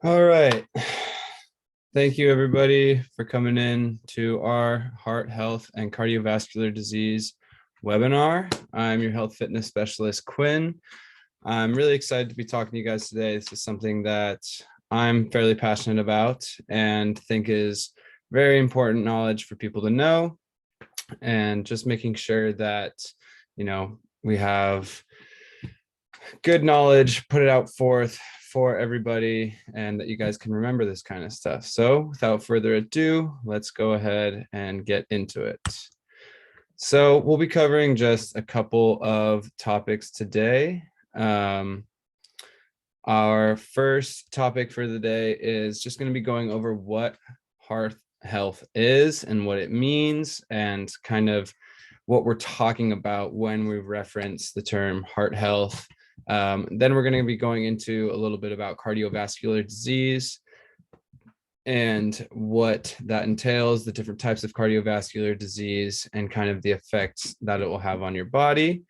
All right. Thank you, everybody, for coming in to our heart health and cardiovascular disease webinar. I'm your health fitness specialist, Quinn. I'm really excited to be talking to you guys today. This is something that I'm fairly passionate about and think is very important knowledge for people to know, and just making sure that, we have good knowledge, put it out forth for everybody, and that you guys can remember this kind of stuff. So without further ado, let's go ahead and get into it. So we'll be covering just a couple of topics today. Our first topic for the day is just going to be going over what heart health is and what it means, and kind of what we're talking about when we reference the term heart health. Then we're going to be going into a little bit about cardiovascular disease and what that entails, the different types of cardiovascular disease, and kind of the effects that it will have on your body.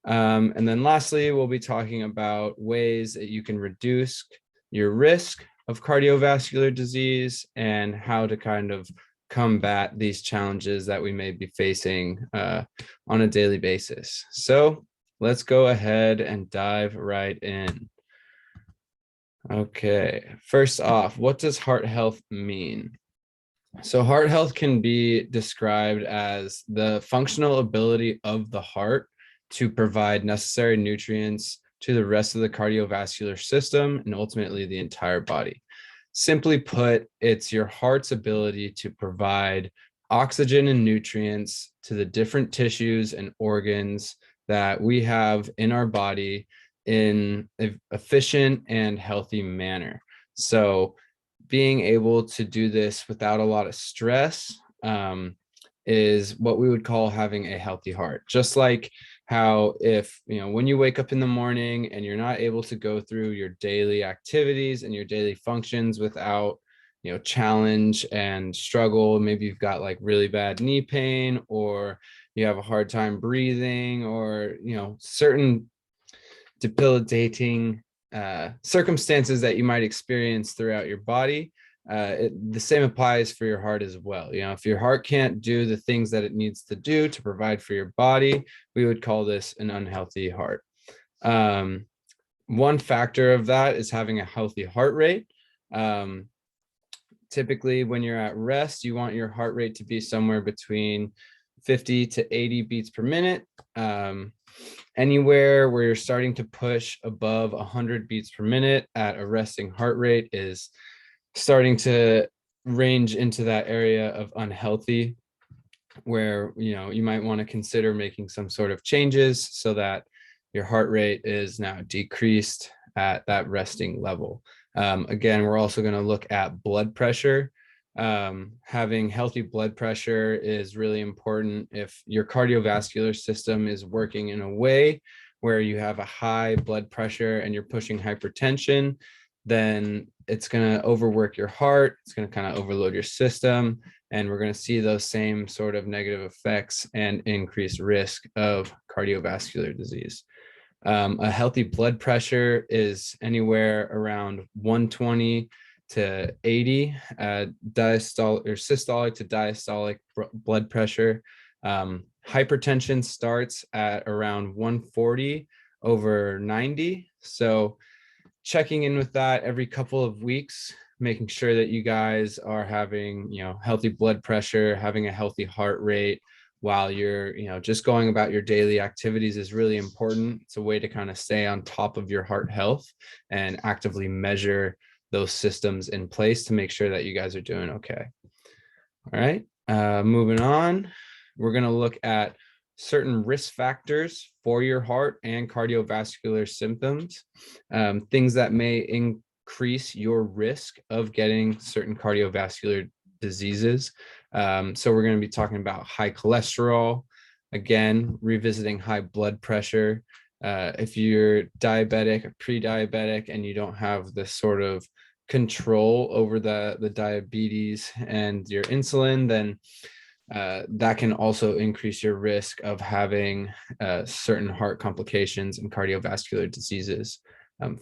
And then lastly, we'll be talking about ways that you can reduce your risk of cardiovascular disease and how to kind of combat these challenges that we may be facing on a daily basis. So let's go ahead and dive right in. Okay, first off, what does heart health mean? So heart health can be described as the functional ability of the heart to provide necessary nutrients to the rest of the cardiovascular system and ultimately the entire body. Simply put, it's your heart's ability to provide oxygen and nutrients to the different tissues and organs that we have in our body in an efficient and healthy manner. So being able to do this without a lot of stress is what we would call having a healthy heart. Just like how if, when you wake up in the morning and you're not able to go through your daily activities and your daily functions without, challenge and struggle, maybe you've got like really bad knee pain, or you have a hard time breathing, or, certain debilitating circumstances that you might experience throughout your body. The same applies for your heart as well. If your heart can't do the things that it needs to do to provide for your body, we would call this an unhealthy heart. One factor of that is having a healthy heart rate. Typically, when you're at rest, you want your heart rate to be somewhere between 50 to 80 beats per minute. Anywhere where you're starting to push above 100 beats per minute at a resting heart rate is starting to range into that area of unhealthy, where you might want to consider making some sort of changes so that your heart rate is now decreased at that resting level. Again, we're also going to look at blood pressure. Having healthy blood pressure is really important. If your cardiovascular system is working in a way where you have a high blood pressure and you're pushing hypertension, then it's going to overwork your heart. It's going to kind of overload your system, and we're going to see those same sort of negative effects and increased risk of cardiovascular disease. A healthy blood pressure is anywhere around 120 to 80 diastolic or systolic to diastolic blood pressure. Hypertension starts at around 140 over 90. So checking in with that every couple of weeks, making sure that you guys are having, healthy blood pressure, having a healthy heart rate while you're, just going about your daily activities is really important. It's a way to kind of stay on top of your heart health and actively measure those systems in place to make sure that you guys are doing okay. All right, moving on, we're going to look at certain risk factors for your heart and cardiovascular symptoms, things that may increase your risk of getting certain cardiovascular diseases. So we're going to be talking about high cholesterol, again, revisiting high blood pressure. If you're diabetic or pre-diabetic and you don't have this sort of control over the diabetes and your insulin, then that can also increase your risk of having certain heart complications and cardiovascular diseases.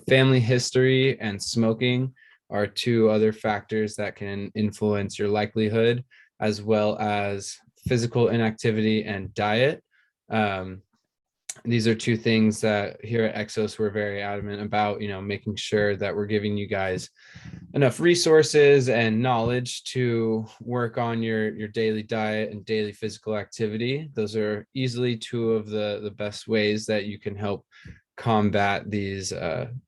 Family history and smoking are two other factors that can influence your likelihood, as well as physical inactivity and diet. These are two things that here at Exos we're very adamant about, making sure that we're giving you guys enough resources and knowledge to work on your daily diet and daily physical activity. Those are easily two of the best ways that you can help combat these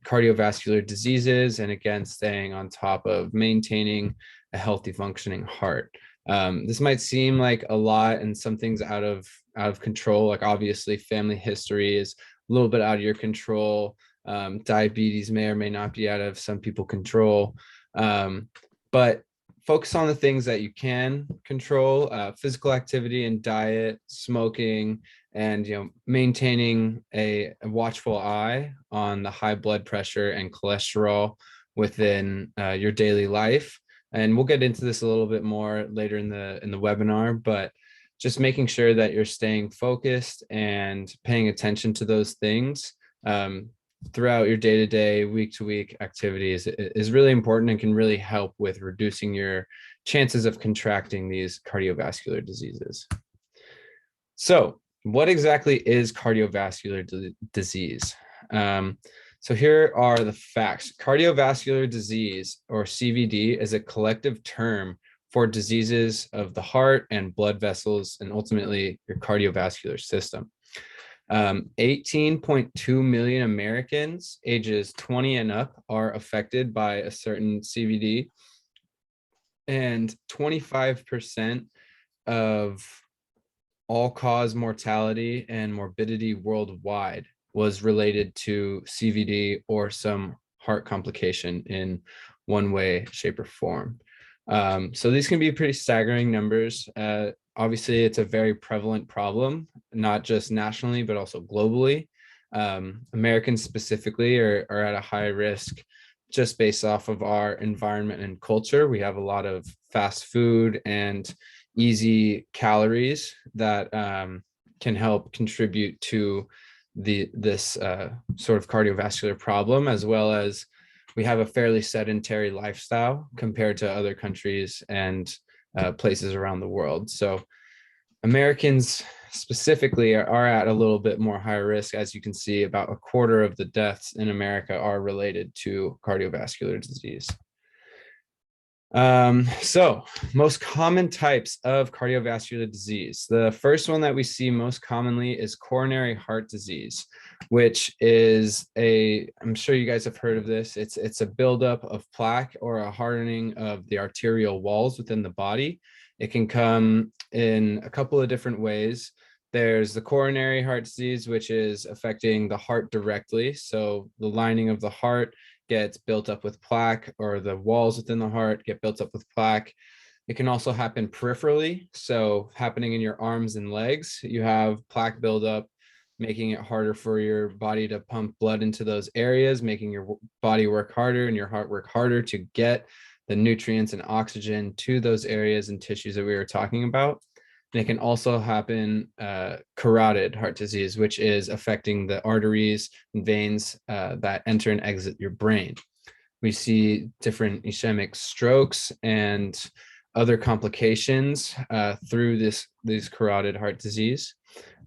cardiovascular diseases, and again, staying on top of maintaining a healthy functioning heart. This might seem like a lot and some things out of control. Like obviously family history is a little bit out of your control. Diabetes may or may not be out of some people's control. But focus on the things that you can control: physical activity and diet, smoking, and maintaining a watchful eye on the high blood pressure and cholesterol within your daily life. And we'll get into this a little bit more later in the webinar, but just making sure that you're staying focused and paying attention to those things throughout your day-to-day, week-to-week activities is really important and can really help with reducing your chances of contracting these cardiovascular diseases. So what exactly is cardiovascular disease? So here are the facts. Cardiovascular disease, or CVD, is a collective term for diseases of the heart and blood vessels, and ultimately your cardiovascular system. 18.2 million Americans ages 20 and up are affected by a certain CVD, and 25% of all-cause mortality and morbidity worldwide was related to CVD or some heart complication in one way, shape, or form. So these can be pretty staggering numbers. Obviously, it's a very prevalent problem, not just nationally, but also globally. Americans specifically are at a high risk just based off of our environment and culture. We have a lot of fast food and easy calories that can help contribute to this sort of cardiovascular problem, as well as we have a fairly sedentary lifestyle compared to other countries and places around the world. So Americans specifically are at a little bit more higher risk. As you can see, about a quarter of the deaths in America are related to cardiovascular disease. So most common types of cardiovascular disease. The first one that we see most commonly is coronary heart disease, which is I'm sure you guys have heard of this. It's a buildup of plaque or a hardening of the arterial walls within the body. It can come in a couple of different ways. There's the coronary heart disease, which is affecting the heart directly. So the lining of the heart gets built up with plaque, or the walls within the heart get built up with plaque. It can also happen peripherally. So happening in your arms and legs, you have plaque buildup, making it harder for your body to pump blood into those areas, making your body work harder and your heart work harder to get the nutrients and oxygen to those areas and tissues that we were talking about. And it can also happen carotid heart disease, which is affecting the arteries and veins that enter and exit your brain. We see different ischemic strokes and other complications through this carotid heart disease.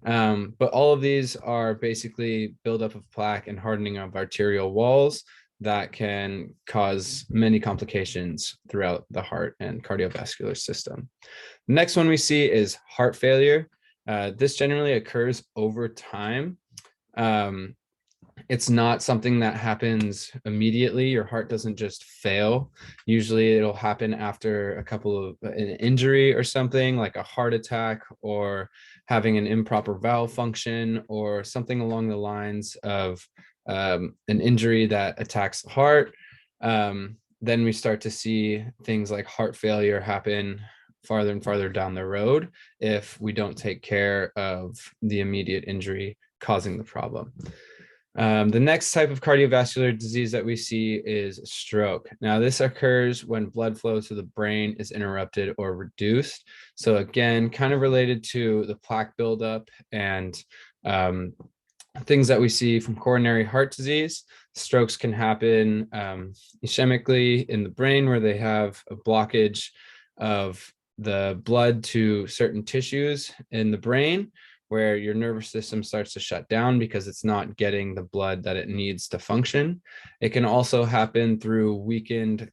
But all of these are basically buildup of plaque and hardening of arterial walls that can cause many complications throughout the heart and cardiovascular system. The next one we see is heart failure. This generally occurs over time. It's not something that happens immediately. Your heart doesn't just fail. Usually it'll happen after a couple of an injury or something, like a heart attack or having an improper valve function or something along the lines of an injury that attacks the heart. Then we start to see things like heart failure happen farther and farther down the road if we don't take care of the immediate injury causing the problem. The next type of cardiovascular disease that we see is stroke. Now, this occurs when blood flow to the brain is interrupted or reduced. So again, kind of related to the plaque buildup and things that we see from coronary heart disease. Strokes can happen ischemically in the brain, where they have a blockage of the blood to certain tissues in the brain, where your nervous system starts to shut down because it's not getting the blood that it needs to function. It can also happen through weakened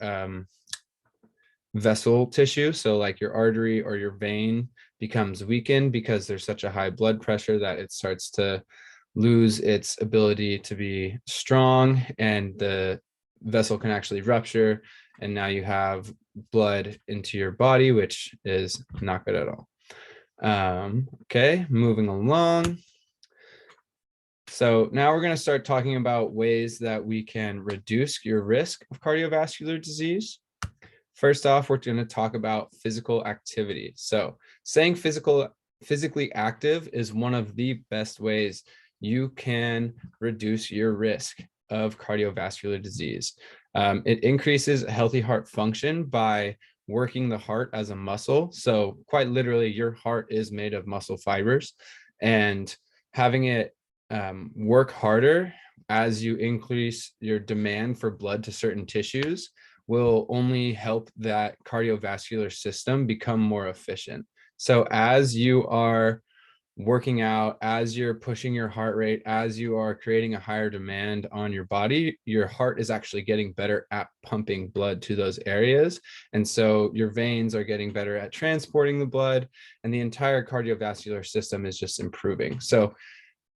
vessel tissue. So like your artery or your vein becomes weakened because there's such a high blood pressure that it starts to lose its ability to be strong, and the vessel can actually rupture, and now you have blood into your body, which is not good at all. Okay, moving along. So now we're going to start talking about ways that we can reduce your risk of cardiovascular disease. First off, we're going to talk about physical activity. So staying physically active is one of the best ways you can reduce your risk of cardiovascular disease. It increases healthy heart function by working the heart as a muscle. So quite literally, your heart is made of muscle fibers, and having it work harder as you increase your demand for blood to certain tissues will only help that cardiovascular system become more efficient. So as you are working out, as you're pushing your heart rate, as you are creating a higher demand on your body, your heart is actually getting better at pumping blood to those areas. And so your veins are getting better at transporting the blood, and the entire cardiovascular system is just improving. So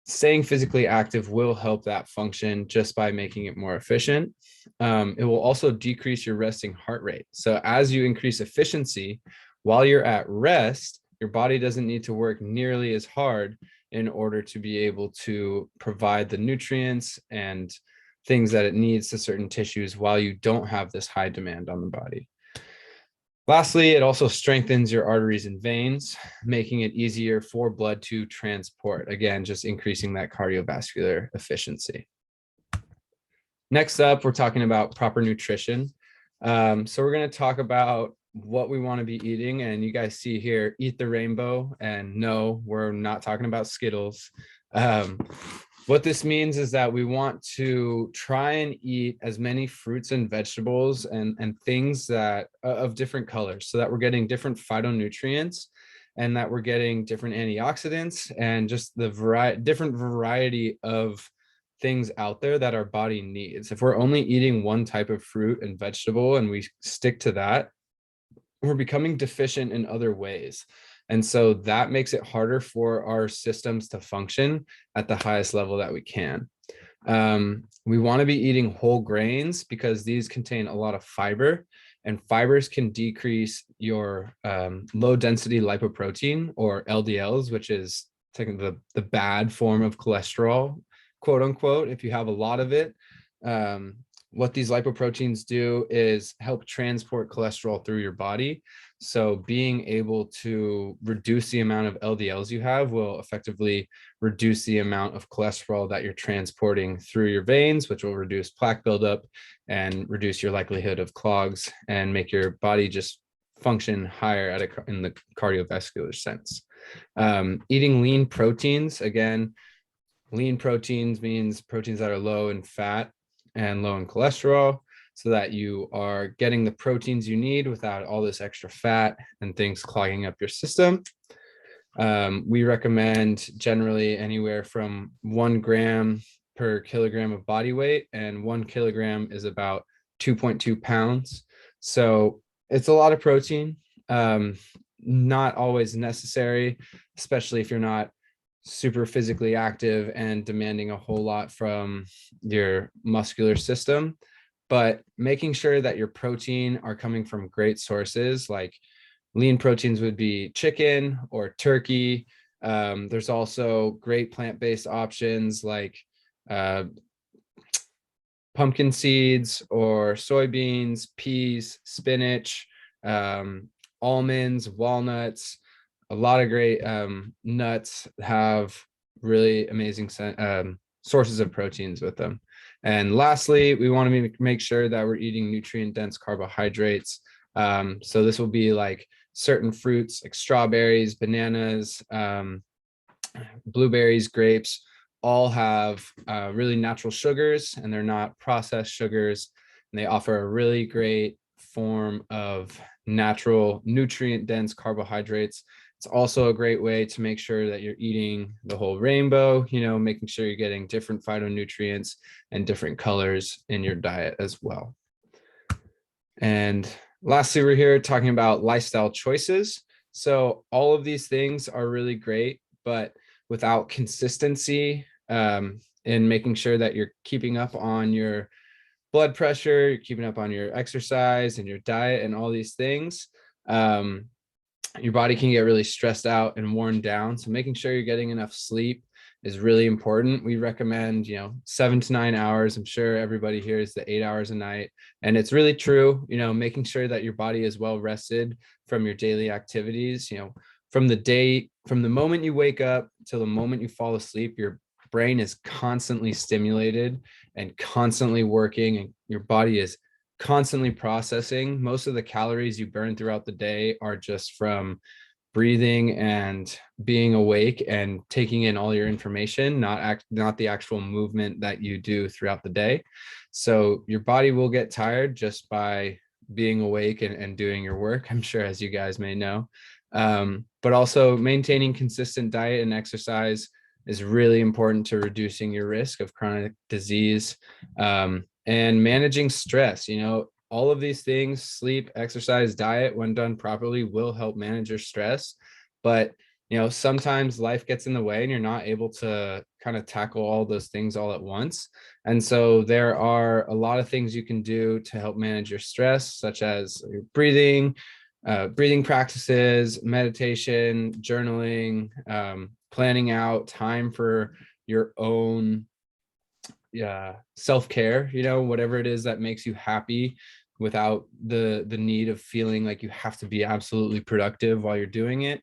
staying physically active will help that function just by making it more efficient. It will also decrease your resting heart rate. So as you increase efficiency while you're at rest, your body doesn't need to work nearly as hard in order to be able to provide the nutrients and things that it needs to certain tissues while you don't have this high demand on the body. Lastly, it also strengthens your arteries and veins, making it easier for blood to transport. Again, just increasing that cardiovascular efficiency. Next up, we're talking about proper nutrition. So we're going to talk about what we want to be eating, and you guys see here, eat the rainbow, and no, we're not talking about Skittles. What this means is that we want to try and eat as many fruits and vegetables and things that of different colors, so that we're getting different phytonutrients and that we're getting different antioxidants and just the different variety of things out there that our body needs. If we're only eating one type of fruit and vegetable and we stick to that, we're becoming deficient in other ways. And so that makes it harder for our systems to function at the highest level that we can. We want to be eating whole grains because these contain a lot of fiber, and fibers can decrease your low density lipoprotein, or LDLs, which is technically the bad form of cholesterol, quote unquote, if you have a lot of it. What these lipoproteins do is help transport cholesterol through your body. So being able to reduce the amount of LDLs you have will effectively reduce the amount of cholesterol that you're transporting through your veins, which will reduce plaque buildup and reduce your likelihood of clogs and make your body just function higher in the cardiovascular sense. Eating lean proteins, again, lean proteins means proteins that are low in fat and low in cholesterol, so that you are getting the proteins you need without all this extra fat and things clogging up your system. We recommend generally anywhere from 1 gram per kilogram of body weight, and 1 kilogram is about 2.2 pounds. So it's a lot of protein, not always necessary, especially if you're not super physically active and demanding a whole lot from your muscular system. But making sure that your protein are coming from great sources, like lean proteins would be chicken or turkey. There's also great plant-based options like pumpkin seeds or soybeans, peas, spinach, almonds, walnuts. A lot of great nuts have really amazing sources of proteins with them. And lastly, we want to make sure that we're eating nutrient-dense carbohydrates. So this will be like certain fruits like strawberries, bananas, blueberries, grapes, all have really natural sugars, and they're not processed sugars. And they offer a really great form of natural nutrient dense carbohydrates. It's also a great way to make sure that you're eating the whole rainbow, making sure you're getting different phytonutrients and different colors in your diet as well. And lastly, we're here talking about lifestyle choices. So all of these things are really great, but without consistency in making sure that you're keeping up on your blood pressure, you're keeping up on your exercise and your diet and all these things, your body can get really stressed out and worn down. So making sure you're getting enough sleep is really important. We recommend, 7 to 9 hours. I'm sure everybody hears the 8 hours a night. And it's really true, making sure that your body is well rested from your daily activities, from the moment you wake up till the moment you fall asleep, your brain is constantly stimulated and constantly working, and your body is constantly processing. Most of the calories you burn throughout the day are just from breathing and being awake and taking in all your information, not the actual movement that you do throughout the day. So your body will get tired just by being awake and doing your work, I'm sure, as you guys may know. But also maintaining consistent diet and exercise is really important to reducing your risk of chronic disease, and managing stress. All of these things, sleep, exercise, diet, when done properly, will help manage your stress. But sometimes life gets in the way and you're not able to kind of tackle all those things all at once. And so there are a lot of things you can do to help manage your stress, such as breathing practices, meditation, journaling, planning out time for your own self-care, whatever it is that makes you happy without the need of feeling like you have to be absolutely productive while you're doing it,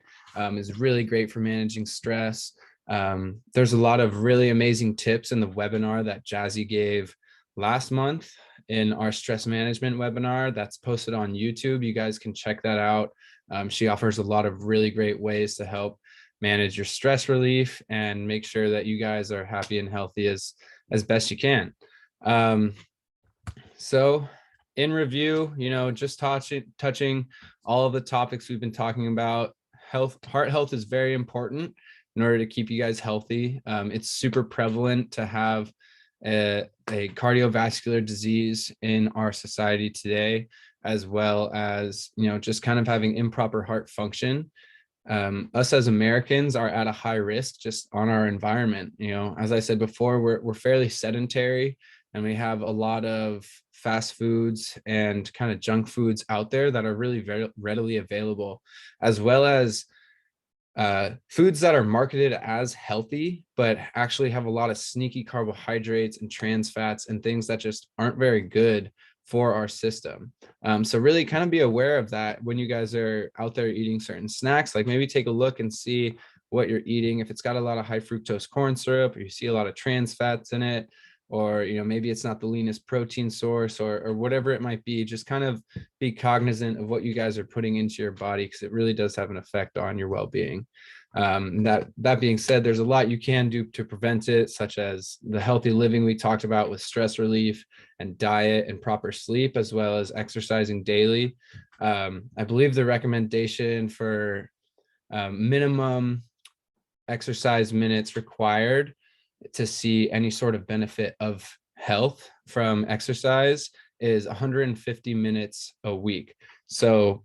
is really great for managing stress. There's a lot of really amazing tips in the webinar that Jazzy gave last month in our stress management webinar that's posted on YouTube. You guys can check that out. She offers a lot of really great ways to help manage your stress relief and make sure that you guys are happy and healthy as best you can. So in review, just touching all of the topics we've been talking about. Heart health is very important in order to keep you guys healthy. It's super prevalent to have a cardiovascular disease in our society today, as well as, just kind of having improper heart function. Us as Americans are at a high risk just on our environment. As I said before, we're fairly sedentary, and we have a lot of fast foods and kind of junk foods out there that are really very readily available, as well as foods that are marketed as healthy, but actually have a lot of sneaky carbohydrates and trans fats and things that just aren't very good for our system. So really kind of be aware of that when you guys are out there eating certain snacks. Like maybe take a look and see what you're eating. If it's got a lot of high fructose corn syrup, or you see a lot of trans fats in it, or maybe it's not the leanest protein source, or whatever it might be, just kind of be cognizant of what you guys are putting into your body, because it really does have an effect on your well-being. That being said, there's a lot you can do to prevent it, such as the healthy living we talked about with stress relief and diet and proper sleep, as well as exercising daily. I believe the recommendation for minimum exercise minutes required to see any sort of benefit of health from exercise is 150 minutes a week. So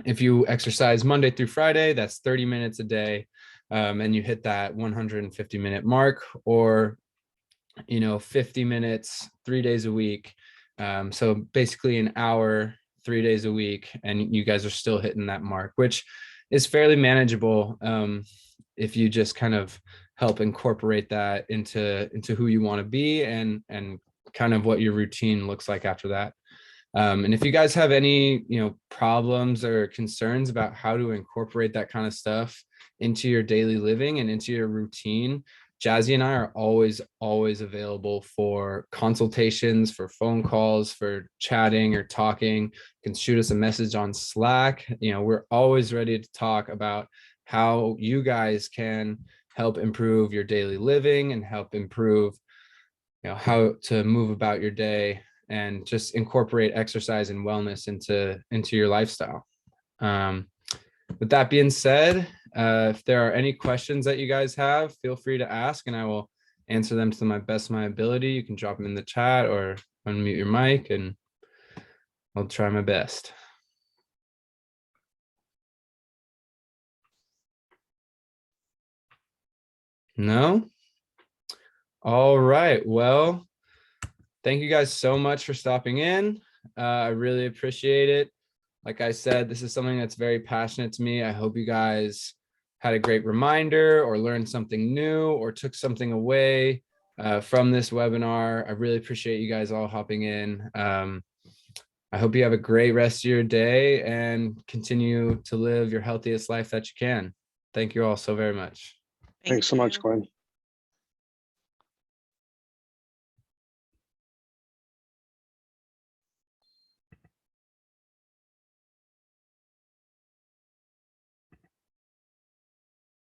if you exercise Monday through Friday, that's 30 minutes a day, and you hit that 150-minute mark, or 50 minutes 3 days a week. So basically an hour 3 days a week, and you guys are still hitting that mark, which is fairly manageable if you just kind of help incorporate that into who you want to be, and kind of what your routine looks like after that. And if you guys have any problems or concerns about how to incorporate that kind of stuff into your daily living and into your routine, Jazzy and I are always available for consultations, for phone calls, for chatting or talking. You can shoot us a message on Slack. We're always ready to talk about how you guys can help improve your daily living and help improve, how to move about your day, and just incorporate exercise and wellness into your lifestyle. With that being said, if there are any questions that you guys have, feel free to ask and I will answer them to my best of my ability. You can drop them in the chat or unmute your mic and I'll try my best. No? All right. Well, thank you guys so much for stopping in. I really appreciate it. Like I said, this is something that's very passionate to me. I hope you guys had a great reminder or learned something new or took something away from this webinar. I really appreciate you guys all hopping in. I hope you have a great rest of your day and continue to live your healthiest life that you can. Thank you all so very much. Thanks so much, Quinn.